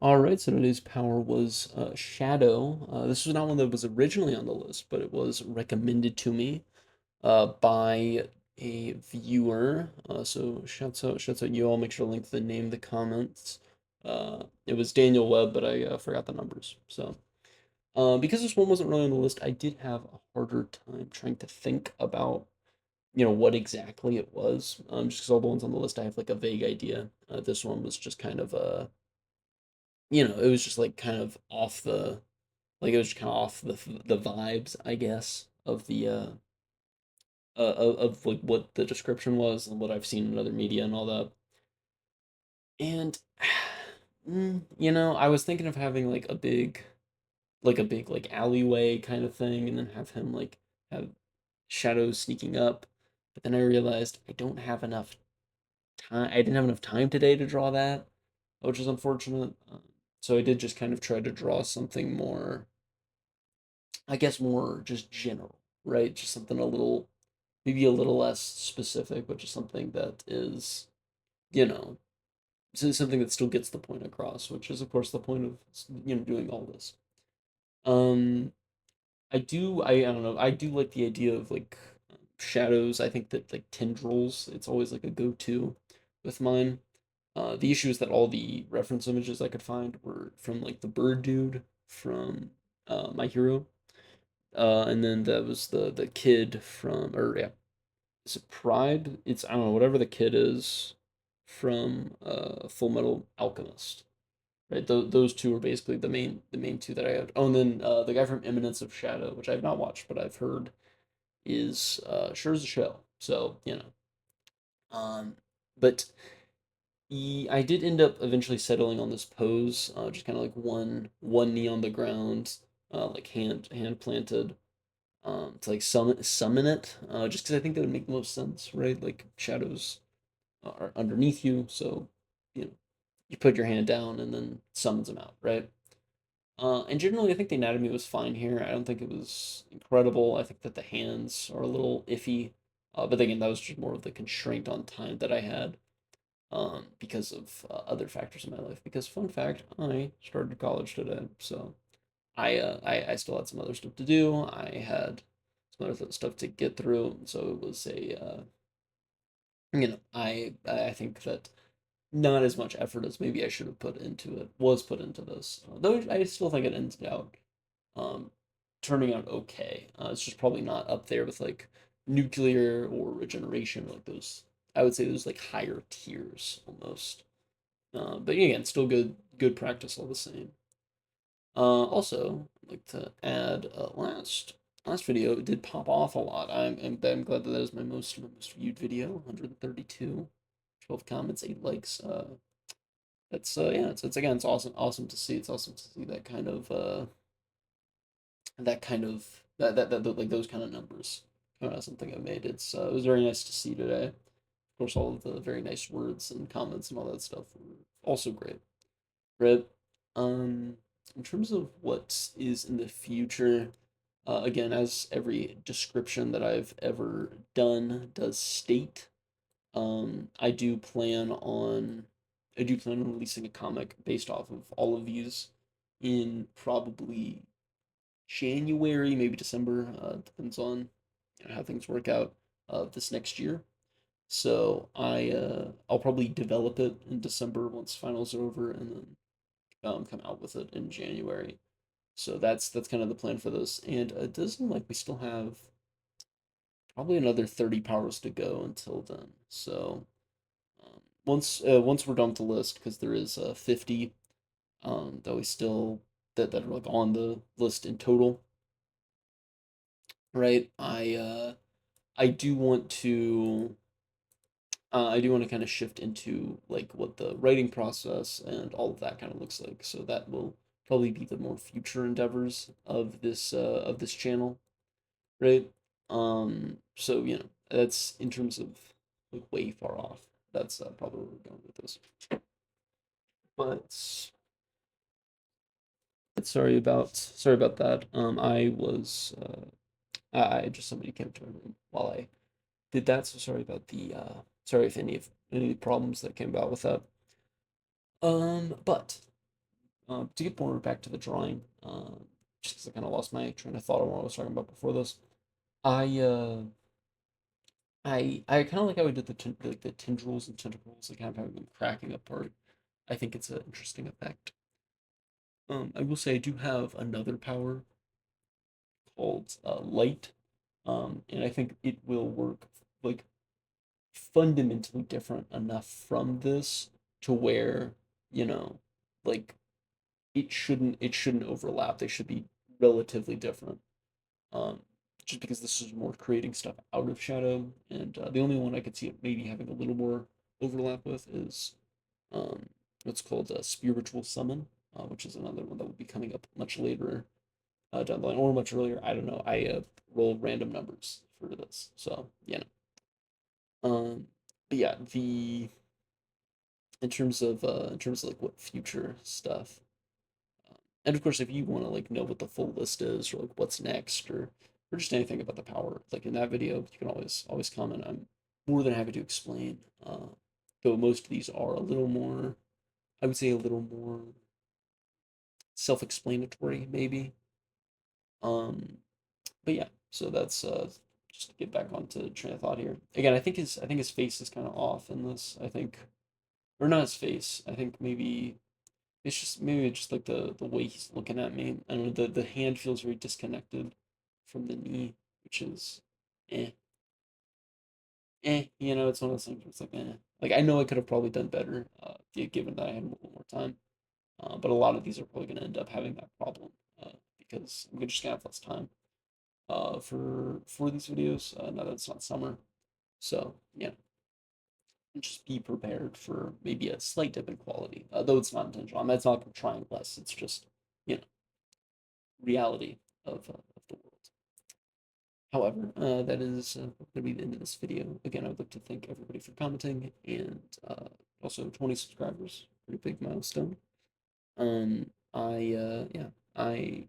Alright, so today's power was Shadow. This was not one that was originally on the list, but it was recommended to me by a viewer. So shouts out you all. Make sure to link the name, the comments. It was Daniel Webb, but I forgot the numbers. So because this one wasn't really on the list, I did have a harder time trying to think about what exactly it was. Just because all the ones on the list I have like a vague idea. This one was just kind of it was just like kind of off the like it was kind of off the vibes, I guess, of the of like what the description was and what I've seen in other media and all that. And I was thinking of having like a big like alleyway kind of thing, and then have him like have shadows sneaking up. But then I realized I don't have enough time. I didn't have enough time today to draw that, which is unfortunate. So I did just kind of try to draw something more, I guess, more just general, right? Just something maybe a little less specific, but just something that is, you know, something that still gets the point across, which is, of course, the point of, doing all this. Um, I don't know, I do like the idea of like shadows. I think that like tendrils, it's always like a go-to with mine. The issue is that all the reference images I could find were from like the bird dude from My Hero. And then that was the kid from, or yeah, is it Pride? It's, I don't know, whatever the kid is from Full Metal Alchemist. Right, those two are basically the main two that I have. Oh, and then the guy from Eminence of Shadow, which I have not watched, but I've heard is sure as a show. So but I did end up eventually settling on this pose, just kind of like one knee on the ground, like hand planted, to like summon it, just because I think that would make the most sense, right? Like shadows are underneath you, so you know you put your hand down and then summons them out, right? And generally, I think the anatomy was fine here. I don't think it was incredible. I think that the hands are a little iffy, but again, that was just more of the constraint on time that I had, because of other factors in my life. Because fun fact, I started college today, so I still had some other stuff to do. I had some other stuff to get through, so it was I think that not as much effort as maybe I should have put into it was put into this. Though I still think it ended out um, turning out okay. It's just probably not up there with like nuclear or regeneration, like those. I would say those like higher tiers almost. But again, still good practice all the same. Also, I'd like to add, last video it did pop off a lot. I'm glad that that is my most viewed video, 132, 12 comments, 8 likes. That's yeah, it's again, it's awesome to see. It's awesome to see that like those kind of numbers coming out of something I made. It was very nice to see today. Of course, all of the very nice words and comments and all that stuff were also great. Right. Um, in terms of what is in the future, again, as every description that I've ever done does state, I do plan on releasing a comic based off of all of these in probably January, maybe December. Depends on how things work out this next year. So I'll probably develop it in December once finals are over, and then come out with it in January. So that's kind of the plan for this. And it does seem like we still have probably another 30 powers to go until then. So once we're done with the list, because there is 50 that we still that are like on the list in total, right? I do want to kind of shift into like what the writing process and all of that kind of looks like. So that will probably be the more future endeavors of this channel, right? So that's in terms of like way far off. That's probably where we're going with this. But sorry about that. I was I just somebody came to my room while I did that. So sorry about the sorry if any of the problems that came about with that. But To get more back to the drawing, just because I kind of lost my train of thought on what I was talking about before this. I I kind of like how we did like the tendrils and tentacles, like kind of having them cracking apart. I think it's an interesting effect. I will say I do have another power called light, and I think it will work like fundamentally different enough from this to where, you know, like it shouldn't overlap. They should be relatively different. Um, just because this is more creating stuff out of shadow, and the only one I could see it maybe having a little more overlap with is um, what's called a spiritual summon, which is another one that will be coming up much later down the line or much earlier. I don't know. I roll random numbers for this, so yeah. But yeah, the in terms of like what future stuff, and of course, if you want to like know what the full list is or like what's next or just anything about the power, like in that video, you can always comment. I'm more than happy to explain. Though most of these are a little more, I would say, a little more self-explanatory, maybe. Um, but yeah, so that's just to get back onto train of thought here. Again, I think his face is kind of off in this. I think, or not his face. I think maybe it's just like the way he's looking at me. I don't know. The hand feels very disconnected from the knee, which is eh You know, it's one of those things where it's like eh. Like I know I could have probably done better, given that I had a little more time. But a lot of these are probably going to end up having that problem because I'm just gonna have less time for these videos now that it's not summer. So yeah, just be prepared for maybe a slight dip in quality, though it's not intentional. I mean, it's not trying less. It's just you know reality of the world. However, that is going to be the end of this video. Again, I would like to thank everybody for commenting and also 20 subscribers, pretty big milestone. Yeah, I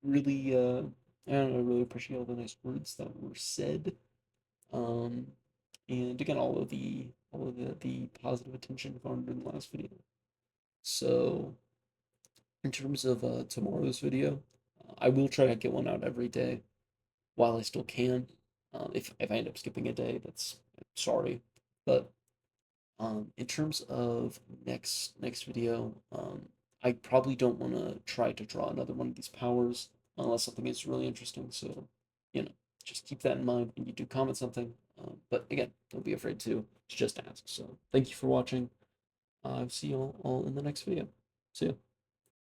really I don't know, I really appreciate all the nice words that were said. Um, and again, all of the positive attention found in the last video. So, in terms of tomorrow's video, I will try to get one out every day while I still can. If I end up skipping a day, that's sorry. But in terms of next video, I probably don't want to try to draw another one of these powers unless something is really interesting. So, you know, just keep that in mind when you do comment something. But again, don't be afraid to just ask. So, thank you for watching. I'll see you all in the next video. See ya.